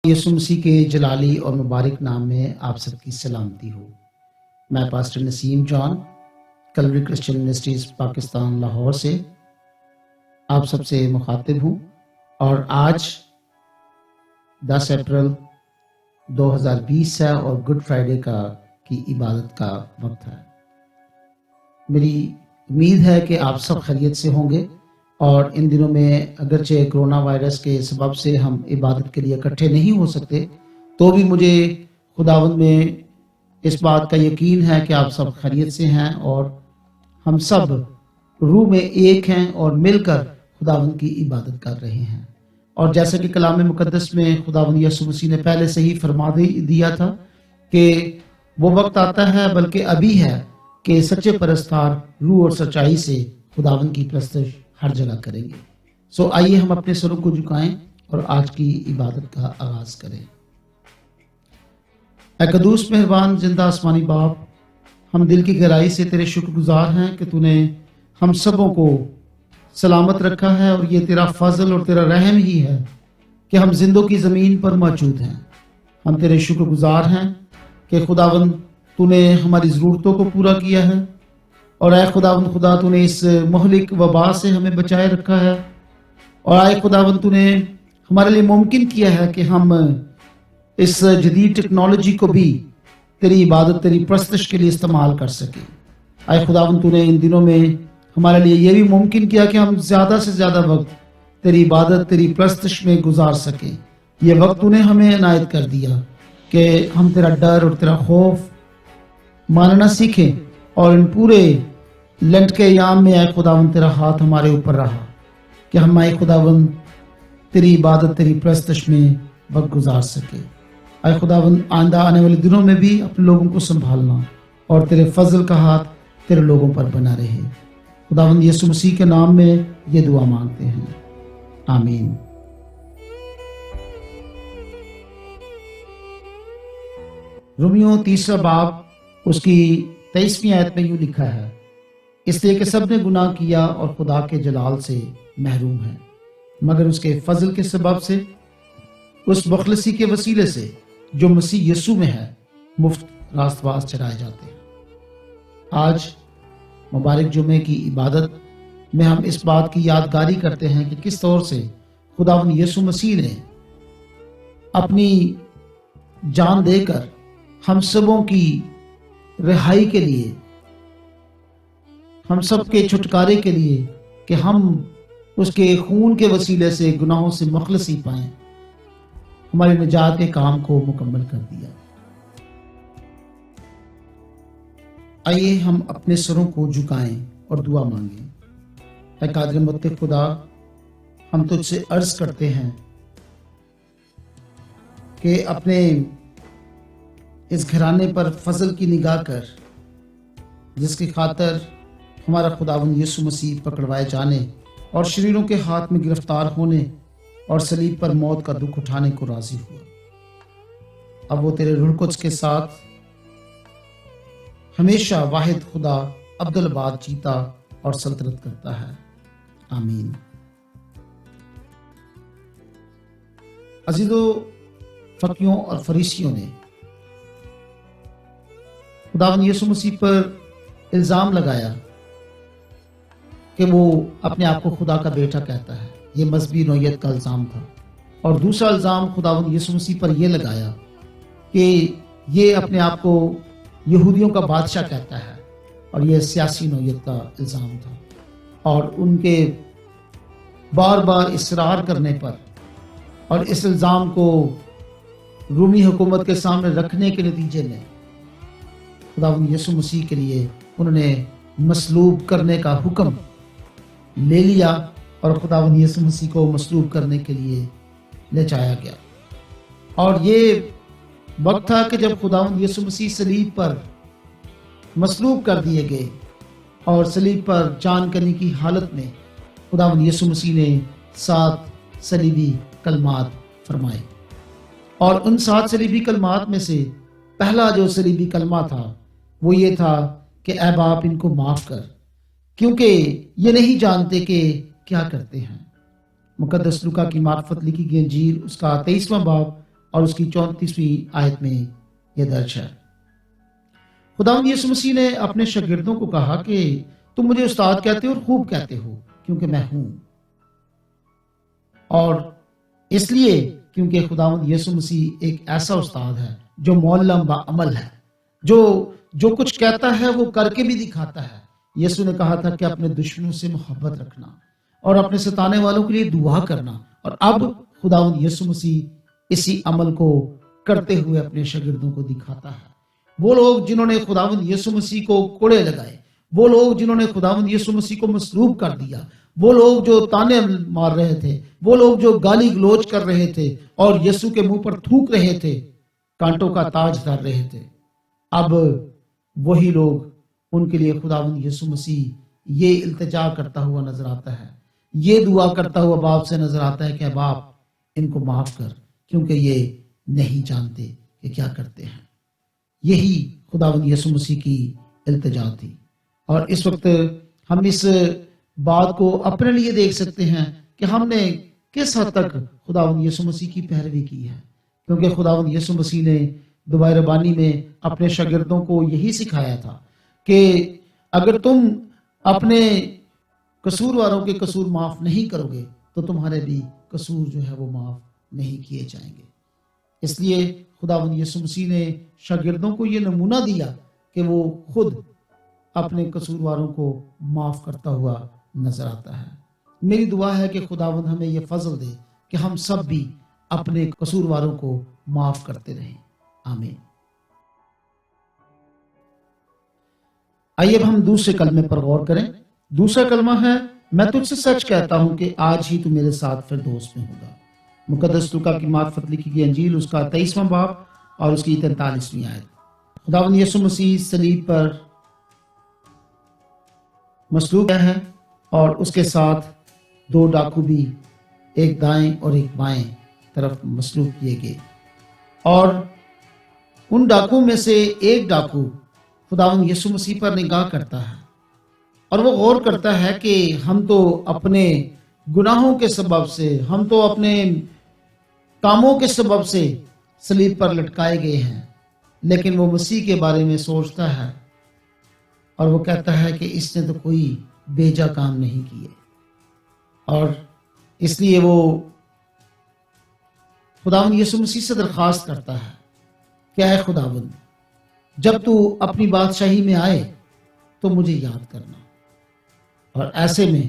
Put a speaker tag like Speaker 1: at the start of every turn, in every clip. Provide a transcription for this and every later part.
Speaker 1: یسوع مسیح کے جلالی اور مبارک نام میں آپ سب کی سلامتی ہو۔ میں پاسٹر نسیم جان، کلوری کرسچن منسٹریز پاکستان لاہور سے آپ سب سے مخاطب ہوں، اور آج 10 اپریل 2020 ہے اور گڈ فرائیڈے کی عبادت کا وقت ہے۔ میری امید ہے کہ آپ سب خیریت سے ہوں گے، اور ان دنوں میں اگرچہ کرونا وائرس کے سبب سے ہم عبادت کے لیے اکٹھے نہیں ہو سکتے، تو بھی مجھے خداوند میں اس بات کا یقین ہے کہ آپ سب خیریت سے ہیں، اور ہم سب روح میں ایک ہیں اور مل کر خداوند کی عبادت کر رہے ہیں۔ اور جیسا کہ کلام مقدس میں خداوند یسوع مسیح نے پہلے سے ہی فرما دیا تھا کہ وہ وقت آتا ہے، بلکہ ابھی ہے، کہ سچے پرستار روح اور سچائی سے خداوند کی پرستش ہر جگہ کریں گے۔ سو آئیے ہم اپنے سروں کو جھکائیں اور آج کی عبادت کا آغاز کریں۔ اے قدوس مہربان زندہ آسمانی باپ، ہم دل کی گہرائی سے تیرے شکر گزار ہیں کہ تو نے ہم سبوں کو سلامت رکھا ہے، اور یہ تیرا فضل اور تیرا رحم ہی ہے کہ ہم زندوں کی زمین پر موجود ہیں۔ ہم تیرے شکر گزار ہیں کہ خداوند تو نے ہماری ضرورتوں کو پورا کیا ہے، اور اے خداوند خدا تو نے اس مہلک وبا سے ہمیں بچائے رکھا ہے، اور اے خداوند تو نے ہمارے لیے ممکن کیا ہے کہ ہم اس جدید ٹیکنالوجی کو بھی تیری عبادت، تیری پرستش کے لیے استعمال کر سکیں۔ اے خداوند تو نے ان دنوں میں ہمارے لیے یہ بھی ممکن کیا کہ ہم زیادہ سے زیادہ وقت تیری عبادت، تیری پرستش میں گزار سکیں۔ یہ وقت تو نے ہمیں عنایت کر دیا کہ ہم تیرا ڈر اور تیرا خوف ماننا سیکھیں، اور ان پورے لنٹ کے ایام میں اے خداوند تیرا ہاتھ ہمارے اوپر رہا کہ ہم اے خداوند تیری عبادت، تیری پرستش میں وقت گزار سکے۔ اے خداوند آئندہ آنے والے دنوں میں بھی اپنے لوگوں کو سنبھالنا، اور تیرے فضل کا ہاتھ تیرے لوگوں پر بنا رہے۔ خداوند یسوع مسیح کے نام میں یہ دعا مانگتے ہیں، آمین۔ رومیو 3 باب اس کی 23ویں آیت میں یوں لکھا ہے، اس لیے کہ سب نے گناہ کیا اور خدا کے جلال سے محروم ہیں، مگر اس کے فضل کے سبب سے، اس مخلصی کے وسیلے سے جو مسیح یسوع میں ہے، مفت راست باز چڑھائے جاتے ہیں۔ آج مبارک جمعے کی عبادت میں ہم اس بات کی یادگاری کرتے ہیں کہ کس طور سے خداوند یسوع مسیح نے اپنی جان دے کر ہم سبوں کی رہائی کے لیے، ہم سب کے چھٹکارے کے لیے، کہ ہم اس کے خون کے وسیلے سے گناہوں سے مخلصی پائیں، ہماری نجات کے کام کو مکمل کر دیا۔ آئیے ہم اپنے سروں کو جھکائیں اور دعا مانگیں۔ اے قادر مطلق خدا، ہم تجھ سے عرض کرتے ہیں کہ اپنے اس گھرانے پر فضل کی نگاہ کر، جس کی خاطر ہمارا خداوند یسوع مسیح پکڑوائے جانے اور شریروں کے ہاتھ میں گرفتار ہونے اور صلیب پر موت کا دکھ اٹھانے کو راضی ہوا۔ اب وہ تیرے روح القدس کے ساتھ ہمیشہ واحد خدا عبدالآباد جیتا اور سلطنت کرتا ہے، آمین۔ عزیزو، فقیوں اور فریسیوں نے خداوند یسوع مسیح پر الزام لگایا کہ وہ اپنے آپ کو خدا کا بیٹا کہتا ہے۔ یہ مذہبی نوعیت کا الزام تھا۔ اور دوسرا الزام خداوند یسوع مسیح پر یہ لگایا کہ یہ اپنے آپ کو یہودیوں کا بادشاہ کہتا ہے، اور یہ سیاسی نوعیت کا الزام تھا۔ اور ان کے بار بار اصرار کرنے پر اور اس الزام کو رومی حکومت کے سامنے رکھنے کے نتیجے میں خداوند یسوع مسیح کے لیے انہوں نے مصلوب کرنے کا حکم لے لیا، اور خداوند یسوع مسیح کو مصلوب کرنے کے لیے لے جایا گیا۔ اور یہ وقت تھا کہ جب خداوند یسوع مسیح صلیب پر مصلوب کر دیے گئے، اور صلیب پر جان کنی کی حالت میں خداوند یسوع مسیح نے 7 صلیبی کلمات فرمائے، اور ان 7 صلیبی کلمات میں سے پہلا جو صلیبی کلمہ تھا وہ یہ تھا کہ اے باپ ان کو معاف کر، کیونکہ یہ نہیں جانتے کہ کیا کرتے ہیں۔ مقدس لوکا کی معرفت لکھی گئی انجیل اس کا 23واں باب اور اس کی 34ویں آیت میں یہ درج ہے۔ خداوند یسوع مسیح نے اپنے شاگردوں کو کہا کہ تم مجھے استاد کہتے ہو اور خوب کہتے ہو کیونکہ میں ہوں، اور اس لیے کیونکہ خداوند یسوع مسیح ایک ایسا استاد ہے جو معلم با عمل ہے، جو کچھ کہتا ہے وہ کر کے بھی دکھاتا ہے۔ یسوع نے کہا تھا کہ اپنے دشمنوں سے محبت رکھنا اور اپنے ستانے والوں کے لیے دعا کرنا، اور اب خداوند یسوع مسیح اسی عمل کو کرتے ہوئے اپنے شاگردوں کو دکھاتا ہے۔ وہ لوگ جنہوں نے خداوند یسوع مسیح کو کوڑے لگائے، وہ لوگ جنہوں نے خداوند یسوع مسیح کو مصلوب کر دیا، وہ لوگ جو تانے مار رہے تھے، وہ لوگ جو گالی گلوچ کر رہے تھے اور یسوع کے منہ پر تھوک رہے تھے، کانٹوں کا تاج دھر رہے تھے، اب وہی لوگ، ان کے لیے خداوند یسوع مسیح یہ التجا کرتا ہوا نظر آتا ہے، یہ دعا کرتا ہوا باپ سے نظر آتا ہے کہ اے باپ ان کو معاف کر کیونکہ یہ نہیں جانتے کہ کیا کرتے ہیں۔ یہی خداوند یسوع مسیح کی التجا تھی، اور اس وقت ہم اس بات کو اپنے لیے دیکھ سکتے ہیں کہ ہم نے کس حد تک خداوند یسوع مسیح کی پیروی کی ہے، کیونکہ خداوند یسوع مسیح نے دوبارہ بانی میں اپنے شاگردوں کو یہی سکھایا تھا کہ اگر تم اپنے قصورواروں کے قصور معاف نہیں کرو گے تو تمہارے بھی قصور جو ہے وہ معاف نہیں کیے جائیں گے۔ اس لیے خداوند یسوع مسیح نے شاگردوں کو یہ نمونہ دیا کہ وہ خود اپنے قصورواروں کو معاف کرتا ہوا نظر آتا ہے۔ میری دعا ہے کہ خداوند ہمیں یہ فضل دے کہ ہم سب بھی اپنے قصورواروں کو معاف کرتے رہیں، آمین۔ آئیے اب ہم دوسرے کلمے پر غور کریں۔ دوسرا کلمہ ہے، میں تجھ سے سچ کہتا ہوں کہ آج ہی تو میرے ساتھ فردوس میں ہوگا۔ مقدس لوکا کی معرفت لکھی گئی انجیل اس کا 23واں باب اور اس کی 43ویں آیت۔ خداوند یسوع مسیح صلیب پر مصلوب ہے اور اس کے ساتھ دو ڈاکو بھی، ایک دائیں اور ایک بائیں طرف مصلوب کیے گئے، اور ان ڈاکو میں سے ایک ڈاکو خداوند یسوع مسیح پر نگاہ کرتا ہے اور وہ غور کرتا ہے کہ ہم تو اپنے گناہوں کے سبب سے، ہم تو اپنے کاموں کے سبب سے صلیب پر لٹکائے گئے ہیں، لیکن وہ مسیح کے بارے میں سوچتا ہے اور وہ کہتا ہے کہ اس نے تو کوئی بیجا کام نہیں کیے، اور اس لیے وہ خداوند یسوع مسیح سے درخواست کرتا ہے کہ اے خداوند، جب تو اپنی بادشاہی میں آئے تو مجھے یاد کرنا۔ اور ایسے میں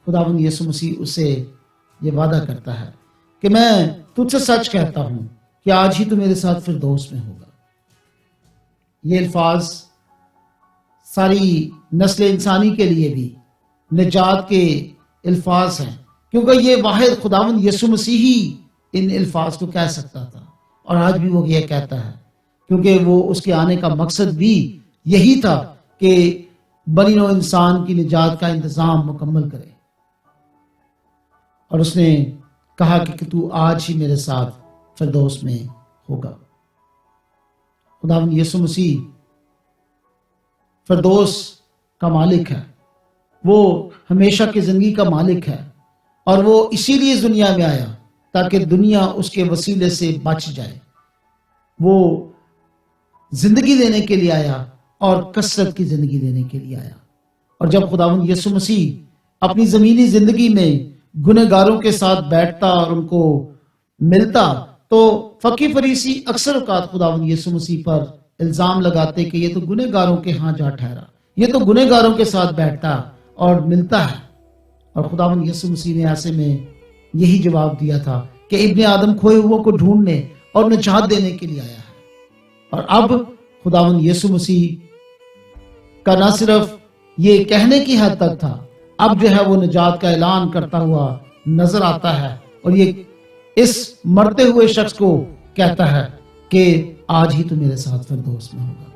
Speaker 1: خداوند یسوع مسیح اسے یہ وعدہ کرتا ہے کہ میں تجھ سے سچ کہتا ہوں کہ آج ہی تو میرے ساتھ فردوس میں ہوگا۔ یہ الفاظ ساری نسل انسانی کے لیے بھی نجات کے الفاظ ہیں، کیونکہ یہ واحد خداوند یسوع مسیح ہی ان الفاظ کو کہہ سکتا تھا، اور آج بھی وہ یہ کہتا ہے، کیونکہ وہ اس کے آنے کا مقصد بھی یہی تھا کہ بنی نوع انسان کی نجات کا انتظام مکمل کرے۔ اور اس نے کہا کہ تو آج ہی میرے ساتھ فردوس میں ہوگا۔ خداوند یسوع مسیح فردوس کا مالک ہے، وہ ہمیشہ کی زندگی کا مالک ہے، اور وہ اسی لیے دنیا میں آیا تاکہ دنیا اس کے وسیلے سے بچ جائے۔ وہ زندگی دینے کے لیے آیا اور کثرت کی زندگی دینے کے لیے آیا، اور جب خداوند یسوع مسیح اپنی زمینی زندگی میں گنہگاروں کے ساتھ بیٹھتا اور ان کو ملتا تو فقی فریسی اکثر اوقات خداوند یسوع مسیح پر الزام لگاتے کہ یہ تو گنہگاروں کے ہاں جا ٹھہرا، یہ تو گنہگاروں کے ساتھ بیٹھتا اور ملتا ہے، اور خداوند یسوع مسیح نے ایسے میں یہی جواب دیا تھا کہ ابن آدم کھوئے ہوا کو ڈھونڈنے اور نجات دینے کے لیے آیا ہے۔ اور اب خداوند یسوع مسیح کا نہ صرف یہ کہنے کی حد تک تھا، اب جو ہے وہ نجات کا اعلان کرتا ہوا نظر آتا ہے، اور یہ اس مرتے ہوئے شخص کو کہتا ہے کہ آج ہی تو میرے ساتھ فردوس میں ہوگا۔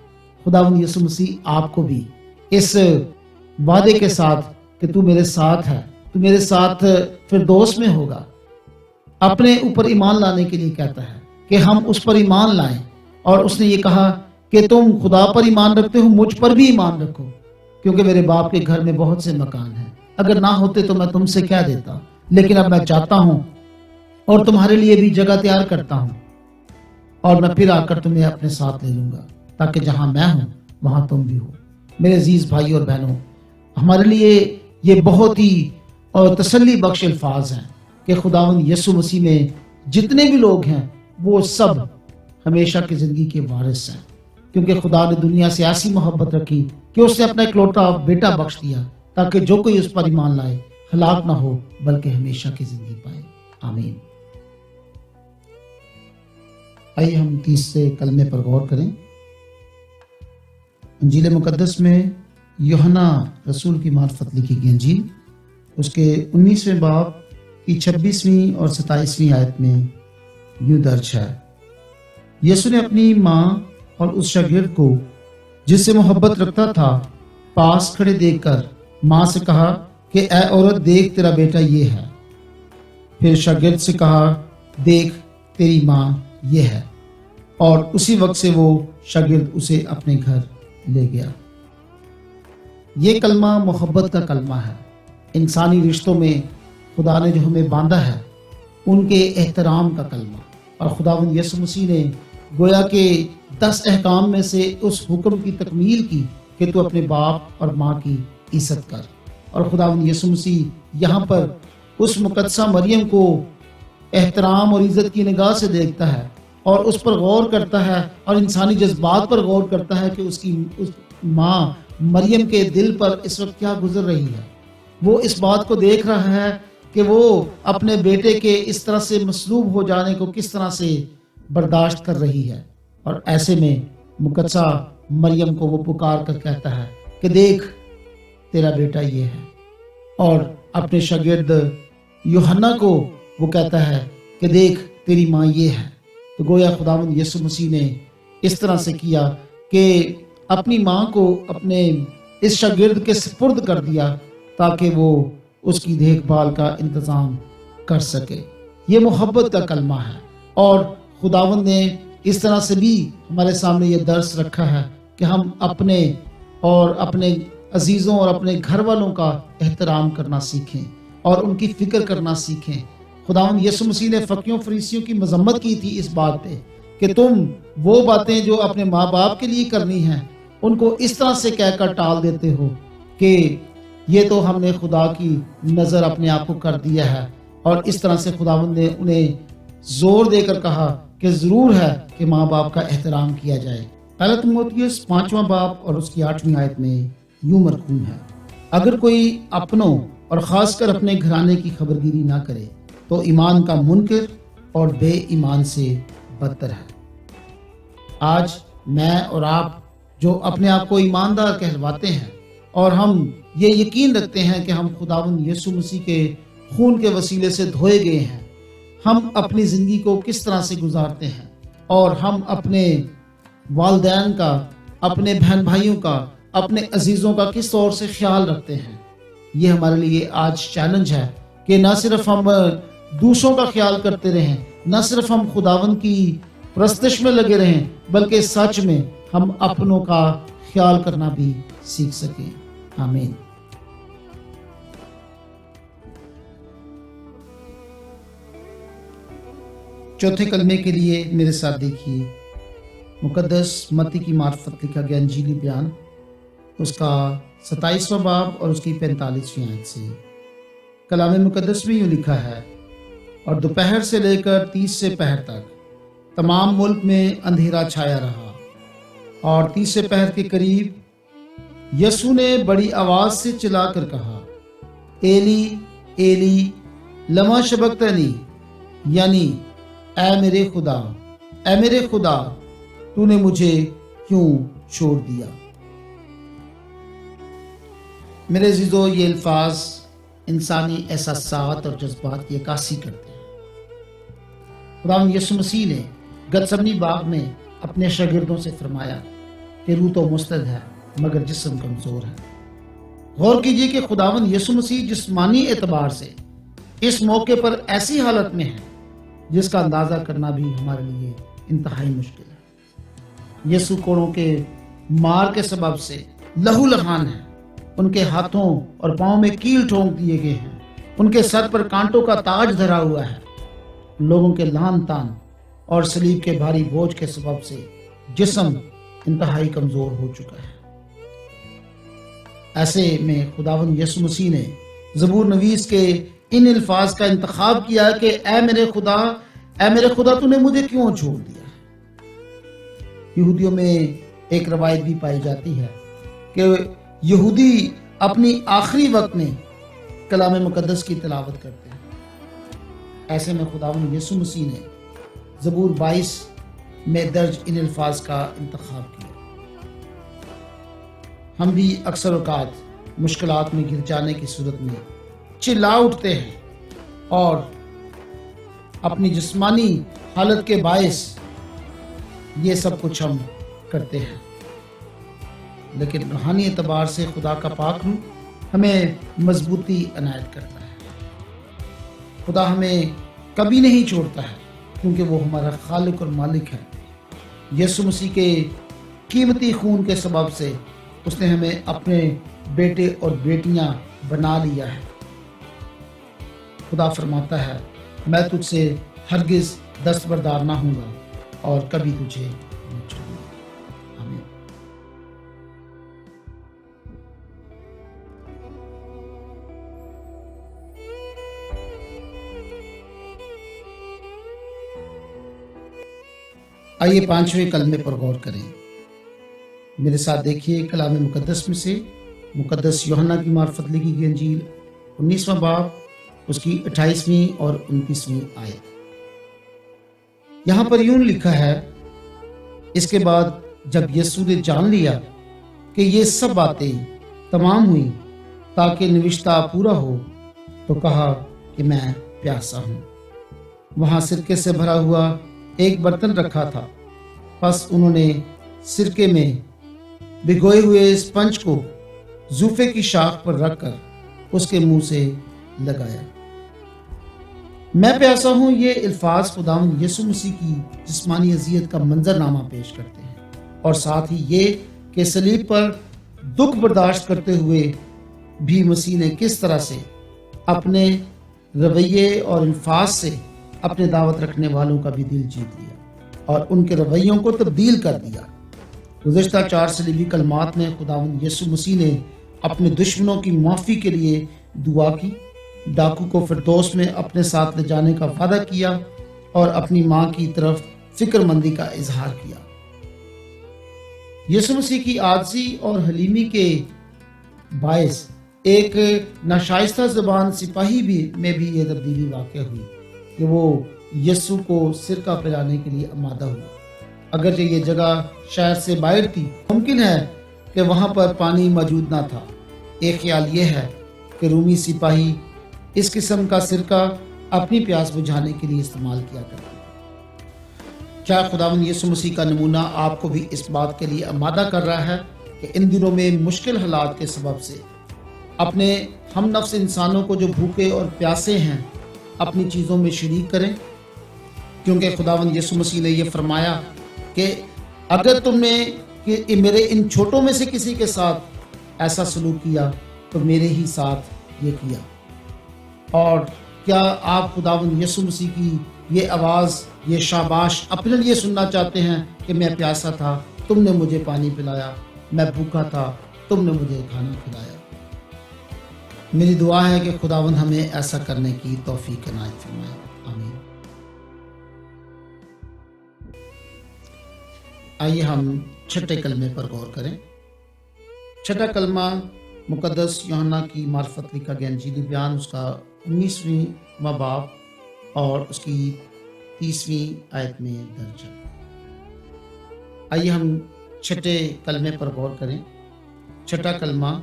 Speaker 1: خداوند یسوع مسیح آپ کو بھی اس وعدے کے ساتھ کہ تو میرے ساتھ ہے، تو میرے ساتھ فردوس میں ہوگا، اپنے اوپر ایمان لانے کے لیے کہتا ہے کہ ہم اس پر ایمان لائیں، اور اس نے یہ کہا کہ تم خدا پر ایمان رکھتے ہو، مجھ پر بھی ایمان رکھو، کیونکہ میرے باپ کے گھر میں بہت سے مکان ہیں، اگر نہ ہوتے تو میں تم سے کہہ دیتا، لیکن اب میں چاہتا ہوں اور تمہارے لیے بھی جگہ تیار کرتا ہوں، اور میں پھر آ کر تمہیں اپنے ساتھ لے لوں گا تاکہ جہاں میں ہوں وہاں تم بھی ہو۔ میرے عزیز بھائی اور بہنوں، ہمارے لیے یہ بہت ہی اور تسلی بخش الفاظ ہیں کہ خداوند یسوع مسیح میں جتنے بھی لوگ ہیں وہ سب ہمیشہ کی زندگی کے وارث ہیں، کیونکہ خدا نے دنیا سے ایسی محبت رکھی کہ اس نے اپنا اکلوتا بیٹا بخش دیا تاکہ جو کوئی اس پر ایمان لائے ہلاک نہ ہو بلکہ ہمیشہ کی زندگی پائے۔ آمین۔ آئیے ہم 30 سے کلمے پر غور کریں۔ انجیل مقدس میں یوحنا رسول کی معرفت لکھی گئی انجیل، اس کے 19ویں باب کی 26ویں اور 27ویں آیت میں یوں درج ہے: یسوع نے اپنی ماں اور اس شاگرد کو جس سے محبت رکھتا تھا پاس کھڑے دیکھ کر ماں سے کہا کہ اے عورت، دیکھ تیرا بیٹا یہ ہے۔ پھر شاگرد سے کہا، دیکھ تیری ماں یہ ہے، اور اسی وقت سے وہ شاگرد اسے اپنے گھر لے گیا۔ یہ کلمہ محبت کا کلمہ ہے۔ انسانی رشتوں میں خدا نے جو ہمیں باندھا ہے ان کے احترام کا کلمہ، اور خداوند یسوع مسیح نے گویا کہ 10 احکام میں سے اس حکم کی تکمیل کی کہ تو اپنے باپ اور ماں کی عزت کر۔ اور خداوند یسوع مسیح یہاں پر اس مقدسہ مریم کو احترام اور عزت کی نگاہ سے دیکھتا ہے اور اس پر غور کرتا ہے اور انسانی جذبات پر غور کرتا ہے کہ اس ماں مریم کے دل پر اس وقت کیا گزر رہی ہے۔ وہ اس بات کو دیکھ رہا ہے کہ وہ اپنے بیٹے کے اس طرح سے مصلوب ہو جانے کو کس طرح سے برداشت کر رہی ہے، اور ایسے میں مقدسہ مریم کو وہ پکار کر کہتا ہے کہ دیکھ تیرا بیٹا یہ ہے، اور اپنے شاگرد یوحنا کو وہ کہتا ہے کہ دیکھ تیری ماں یہ ہے۔ تو گویا خداوند یسوع مسیح نے اس طرح سے کیا کہ اپنی ماں کو اپنے اس شاگرد کے سپرد کر دیا تاکہ وہ اس کی دیکھ بھال کا انتظام کر سکے۔ یہ محبت کا کلمہ ہے، اور خداوند نے اس طرح سے بھی ہمارے سامنے یہ درس رکھا ہے کہ ہم اپنے اور اپنے عزیزوں اور اپنے گھر والوں کا احترام کرنا سیکھیں اور ان کی فکر کرنا سیکھیں۔ خداوند یسوع مسیح نے فقیوں فریسیوں کی مذمت کی تھی اس بات پہ کہ تم وہ باتیں جو اپنے ماں باپ کے لیے کرنی ہیں ان کو اس طرح سے کہہ کر ٹال دیتے ہو کہ یہ تو ہم نے خدا کی نظر اپنے آپ کو کر دیا ہے، اور اس طرح سے خداوند نے انہیں زور دے کر کہا کہ ضرور ہے کہ ماں باپ کا احترام کیا جائے۔ پہلا تیموتھیوس 5واں باب اور اس کی 8ویں آیت میں یوں مرقوم ہے: اگر کوئی اپنوں اور خاص کر اپنے گھرانے کی خبرگیری نہ کرے تو ایمان کا منکر اور بے ایمان سے بدتر ہے۔ آج میں اور آپ جو اپنے آپ کو ایماندار کہلواتے ہیں اور ہم یہ یقین رکھتے ہیں کہ ہم خداوند یسوع مسیح کے خون کے وسیلے سے دھوئے گئے ہیں، ہم اپنی زندگی کو کس طرح سے گزارتے ہیں، اور ہم اپنے والدین کا، اپنے بہن بھائیوں کا، اپنے عزیزوں کا کس طور سے خیال رکھتے ہیں۔ یہ ہمارے لیے آج چیلنج ہے کہ نہ صرف ہم دوسروں کا خیال کرتے رہیں، نہ صرف ہم خداوند کی پرستش میں لگے رہیں، بلکہ سچ میں ہم اپنوں کا خیال کرنا بھی سیکھ سکیں۔ آمین۔ چوتھے کلمے کے لیے میرے ساتھ دیکھیے مقدس متی کی معرفت لکھا گیا انجیلی بیان، اس کا 27واں باب اور اس کی 45ویں آیت سے۔ کلام مقدس میں یوں لکھا ہے: اور دوپہر سے لے کر 30 سے پہر تک تمام ملک میں اندھیرا چھایا رہا، اور 30 سے پہر کے قریب یسوع نے بڑی آواز سے چلا کر کہا، ایلی ایلی لما شبقتنی، یعنی اے میرے خدا تو نے مجھے کیوں چھوڑ دیا۔ میرے عزیزو، یہ الفاظ انسانی احساسات اور جذبات کی عکاسی کرتے ہیں۔ خداوند یسوع مسیح نے گتسمنی باغ میں اپنے شاگردوں سے فرمایا کہ روح تو مستعد ہے مگر جسم کمزور ہے۔ غور کیجئے کہ خداوند یسوع مسیح جسمانی اعتبار سے اس موقع پر ایسی حالت میں ہے جس کا اندازہ کرنا بھی ہمارے لیے انتہائی مشکل ہے۔ یسوع کوڑوں کے مار کے سبب سے لہو لہان ہے، ان کے ہاتھوں اور پاؤں میں کیل ٹھونک دیے گئے ہیں، ان کے سر پر کانٹوں کا تاج دھرا ہوا ہے، لوگوں کے لعن تان اور صلیب کے بھاری بوجھ کے سبب سے جسم انتہائی کمزور ہو چکا ہے۔ ایسے میں خداوند یسوع مسیح نے زبور نویس کے ان الفاظ کا انتخاب کیا کہ اے میرے خدا تو نے مجھے کیوں چھوڑ دیا۔ یہودیوں میں ایک روایت بھی پائی جاتی ہے کہ یہودی اپنی آخری وقت میں کلام مقدس کی تلاوت کرتے ہیں۔ ایسے میں خداوند یسوع مسیح نے زبور 22 میں درج ان الفاظ کا انتخاب کیا۔ ہم بھی اکثر اوقات مشکلات میں گر جانے کی صورت میں چلا اٹھتے ہیں اور اپنی جسمانی حالت کے باعث یہ سب کچھ ہم کرتے ہیں، لیکن روحانی اعتبار سے خدا کا پاک روح ہمیں مضبوطی عنایت کرتا ہے۔ خدا ہمیں کبھی نہیں چھوڑتا ہے کیونکہ وہ ہمارا خالق اور مالک ہے۔ یسوع مسیح کے قیمتی خون کے سبب سے اس نے ہمیں اپنے بیٹے اور بیٹیاں بنا لیا ہے۔ خدا فرماتا ہے میں تجھ سے ہرگز دستبردار نہ ہوں گا اور کبھی تجھے نہیں چھوڑوں گا۔ آمین۔ آئیے 5ویں کلمے پر غور کریں۔ میرے ساتھ دیکھیے کلام مقدس میں سے مقدس یوحنا کی معرفت لکھی گئی انجیل 19واں باب اس کی 28ویں اور 29ویں آیت۔ یہاں پر یوں لکھا ہے، اس کے بعد جب یسوع نے جان لیا کہ یہ سب باتیں تمام ہوئیں تاکہ نوشتہ پورا ہو تو کہا کہ میں پیاسا ہوں۔ وہاں سرکے سے بھرا ہوا ایک برتن رکھا تھا، پس انہوں نے سرکے میں بھگوئے ہوئے اسپنج کو زوفے کی شاخ پر رکھ کر اس کے منہ سے لگایا۔ میں پیاسا ہوں، یہ الفاظ خداوند یسوع مسیح کی جسمانی اذیت کا منظر نامہ پیش کرتے ہیں، اور ساتھ ہی یہ کہ صلیب پر دکھ برداشت کرتے ہوئے بھی مسیح نے کس طرح سے اپنے رویے اور الفاظ سے اپنے دعوت رکھنے والوں کا بھی دل جیت لیا اور ان کے رویوں کو تبدیل کر دیا۔ گزشتہ 4 صلیبی کلمات میں خداوند یسوع مسیح نے اپنے دشمنوں کی معافی کے لیے دعا کی، ڈاکو کو فردوس میں اپنے ساتھ لے جانے کا وعدہ کیا اور اپنی ماں کی طرف فکر مندی کا اظہار کیا۔ یسوع مسیح کی عاجزی اور حلیمی کے باعث ایک ناشائستہ زبان سپاہی میں بھی یہ تبدیلی واقع ہوئی کہ وہ یسوع کو سرکہ پلانے کے لیے آمادہ ہوا۔ اگرچہ یہ جگہ شہر سے باہر تھی، ممکن ہے کہ وہاں پر پانی موجود نہ تھا۔ ایک خیال یہ ہے کہ رومی سپاہی اس قسم کا سرکہ اپنی پیاس بجھانے کے لیے استعمال کیا کرتے ہیں۔ کیا خداوند یسوع مسیح کا نمونہ آپ کو بھی اس بات کے لیے آمادہ کر رہا ہے کہ ان دنوں میں مشکل حالات کے سبب سے اپنے ہم نفس انسانوں کو جو بھوکے اور پیاسے ہیں اپنی چیزوں میں شریک کریں؟ کیونکہ خداوند یسوع مسیح نے یہ فرمایا کہ اگر تم نے کہ میرے ان چھوٹوں میں سے کسی کے ساتھ ایسا سلوک کیا تو میرے ہی ساتھ یہ کیا۔ اور کیا آپ خداوند یسوع مسیح کی یہ آواز، یہ شاباش اپنے لیے سننا چاہتے ہیں کہ میں پیاسا تھا، تم نے مجھے پانی پلایا، میں بھوکا تھا، تم نے مجھے کھانا کھلایا؟ میری دعا ہے کہ خداوند ہمیں ایسا کرنے کی توفیق عنایت فرمائے۔ آمین۔ آئیے ہم چھٹے کلمے پر غور کریں۔ چھٹا کلمہ مقدس یوحنا کی معرفت لکھا گیا انجیلی بیان اس کا 19واں باب اور اس کی 30ویں آیت میں درج ہے۔ آئیے ہم چھٹے کلمے پر غور کریں۔ چھٹا کلمہ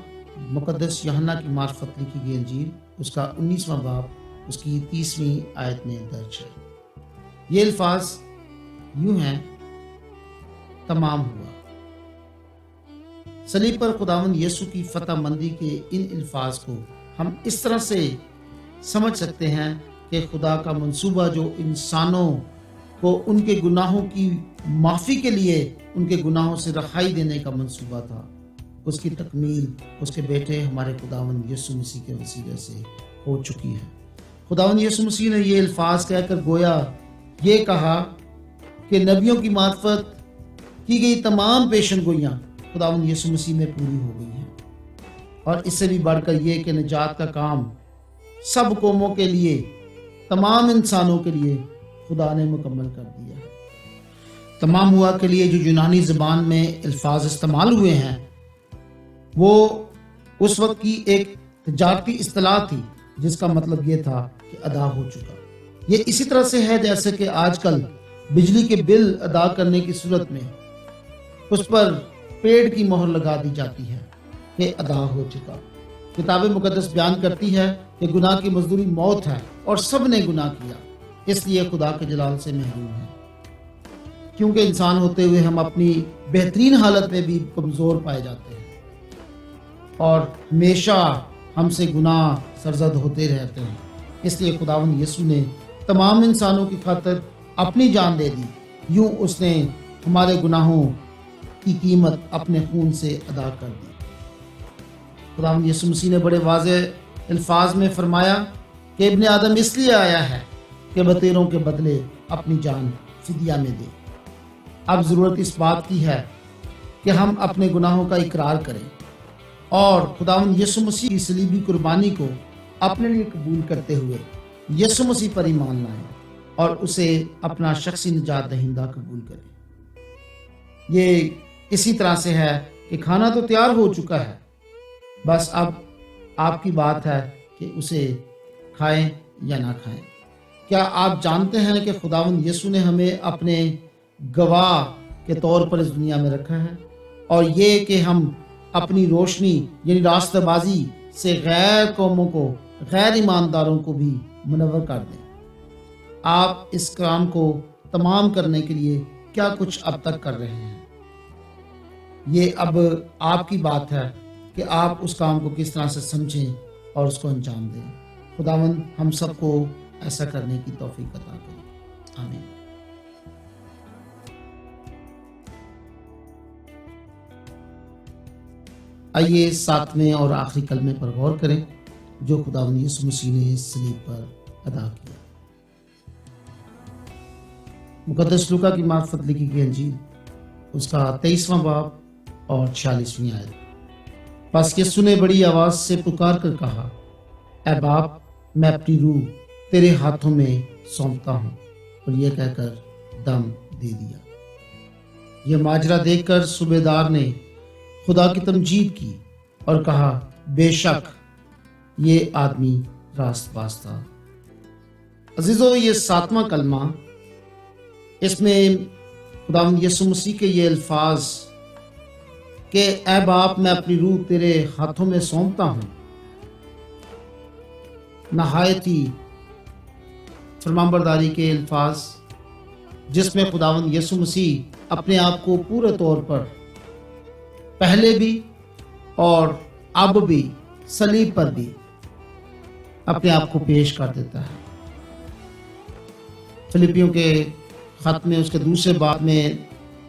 Speaker 1: مقدس یوحنا کی معرفت لکھی گئی انجیل اس کا 19واں باب اس کی 30ویں آیت میں درج ہے۔ یہ الفاظ یوں ہیں، تمام ہوا۔ صلیب پر خداوند یسوع کی فتح مندی کے ان الفاظ کو ہم اس طرح سے سمجھ سکتے ہیں کہ خدا کا منصوبہ جو انسانوں کو ان کے گناہوں کی معافی کے لیے ان کے گناہوں سے رہائی دینے کا منصوبہ تھا، اس کی تکمیل اس کے بیٹے ہمارے خداوند یسوع مسیح کے وسیلے سے ہو چکی ہے۔ خداوند یسوع مسیح نے یہ الفاظ کہہ کر گویا یہ کہا کہ نبیوں کی معرفت کی گئی تمام پیشن گوئیاں خداوند یسوع مسیح میں پوری ہو گئی ہیں، اور اس سے بھی بڑھ کر یہ کہ نجات کا کام سب قوموں کے لیے، تمام انسانوں کے لیے خدا نے مکمل کر دیا ہے۔ تمام ہوا کے لیے جو یونانی زبان میں الفاظ استعمال ہوئے ہیں وہ اس وقت کی ایک تجارتی اصطلاح تھی، جس کا مطلب یہ تھا کہ ادا ہو چکا۔ یہ اسی طرح سے ہے جیسے کہ آج کل بجلی کے بل ادا کرنے کی صورت میں اس پر پیڑ کی مہر لگا دی جاتی ہے کہ ادا ہو چکا۔ کتاب مقدس بیان کرتی ہے کہ گناہ کی مزدوری موت ہے، اور سب نے گناہ کیا، اس لیے خدا کے جلال سے محروم ہیں۔ کیونکہ انسان ہوتے ہوئے ہم اپنی بہترین حالت میں بھی کمزور پائے جاتے ہیں، اور ہمیشہ ہم سے گناہ سرزد ہوتے رہتے ہیں۔ اس لیے خداوند یسوع نے تمام انسانوں کی خاطر اپنی جان دے دی، یوں اس نے ہمارے گناہوں کی قیمت اپنے خون سے ادا کر دی۔ خداوند یسوع مسیح نے بڑے واضح الفاظ میں فرمایا کہ ابن آدم اس لیے آیا ہے کہ بطیروں کے بدلے اپنی جان فدیہ میں دے۔ اب ضرورت اس بات کی ہے کہ ہم اپنے گناہوں کا اقرار کریں اور خداوند یسوع مسیح کی صلیبی قربانی کو اپنے لیے قبول کرتے ہوئے یسوع مسیح پر ایمان لائیں اور اسے اپنا شخصی نجات دہندہ قبول کریں۔ یہ اسی طرح سے ہے کہ کھانا تو تیار ہو چکا ہے، بس اب آپ کی بات ہے کہ اسے کھائیں یا نہ کھائیں۔ کیا آپ جانتے ہیں کہ خداوند یسوع نے ہمیں اپنے گواہ کے طور پر اس دنیا میں رکھا ہے، اور یہ کہ ہم اپنی روشنی یعنی راستہ بازی سے غیر قوموں کو، غیر ایمانداروں کو بھی منور کر دیں۔ آپ اس کام کو تمام کرنے کے لیے کیا کچھ اب تک کر رہے ہیں؟ یہ اب آپ کی بات ہے کہ آپ اس کام کو کس طرح سے سمجھیں اور اس کو انجام دیں۔ خداوند ہم سب کو ایسا کرنے کی توفیق عطا کرے، آمین۔ آئیے ساتویں اور آخری کلمے پر غور کریں جو خداوند یسوع مسیح نے اس صلیب پر ادا کیا۔ مقدس لوکا کی معرفت لکھی گئی انجیل، اس کا 23واں باب اور 46ویں آیت۔ پس یسوع نے بڑی آواز سے پکار کر کہا، اے باپ، میں اپنی روح تیرے ہاتھوں میں سونپتا ہوں، اور یہ کہہ کر دم دے دیا۔ یہ ماجرا دیکھ کر صوبیدار نے خدا کی تمجید کی اور کہا، بے شک یہ آدمی راست باز تھا۔ عزیزو، یہ 7واں کلمہ، اس میں خداوند یسوع مسیح کے یہ الفاظ کہ اے باپ، میں اپنی روح تیرے ہاتھوں میں سونپتا ہوں، نہایت ہی فرمانبرداری کے الفاظ، جس میں خداوند یسوع مسیح اپنے آپ کو پورے طور پر پہلے بھی اور اب بھی صلیب پر بھی اپنے آپ کو پیش کر دیتا ہے۔ فلپیوں کے خط میں اس کے دوسرے باب میں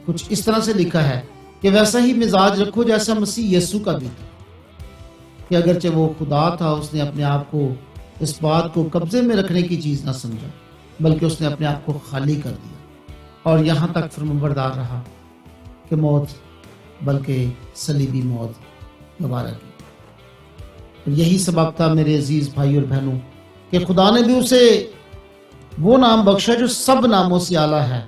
Speaker 1: کچھ اس طرح سے لکھا ہے کہ ویسا ہی مزاج رکھو جیسا مسیح یسوع کا بھی تھا، کہ اگرچہ وہ خدا تھا، اس نے اپنے آپ کو اس بات کو قبضے میں رکھنے کی چیز نہ سمجھا، بلکہ اس نے اپنے آپ کو خالی کر دیا اور یہاں تک فرمانبردار رہا کہ موت، بلکہ صلیبی موت گوارا کی۔ اور یہی سبب تھا میرے عزیز بھائی اور بہنوں کہ خدا نے بھی اسے وہ نام بخشا جو سب ناموں سے اعلیٰ ہے،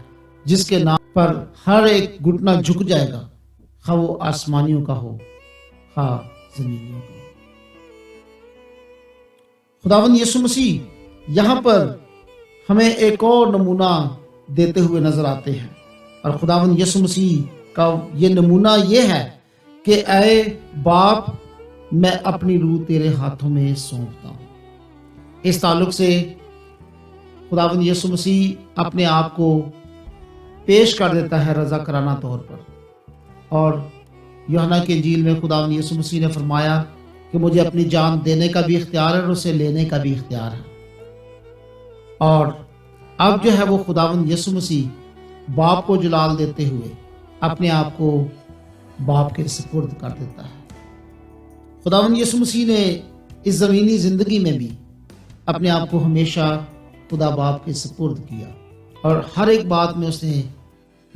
Speaker 1: جس کے نام پر ہر ایک گھٹنا جھک جائے گا، خواہ وہ آسمانیوں کا ہو، خواہ زمینیوں کا ہو۔ خداوند یسوع مسیح یہاں پر ہمیں ایک اور نمونہ دیتے ہوئے نظر آتے ہیں، اور خداوند یسوع مسیح کا یہ نمونہ یہ ہے کہ اے باپ، میں اپنی روح تیرے ہاتھوں میں سونپتا ہوں۔ اس تعلق سے خداوند یسوع مسیح اپنے آپ کو پیش کر دیتا ہے رضا کرانہ طور پر، اور یوحنا کی انجیل میں خداوند یسوع مسیح نے فرمایا کہ مجھے اپنی جان دینے کا بھی اختیار ہے اور اسے لینے کا بھی اختیار ہے۔ اور اب جو ہے وہ خداوند یسوع مسیح باپ کو جلال دیتے ہوئے اپنے آپ کو باپ کے سپرد کر دیتا ہے۔ خداوند یسوع مسیح نے اس زمینی زندگی میں بھی اپنے آپ کو ہمیشہ خدا باپ کے سپرد کیا، اور ہر ایک بات میں اس نے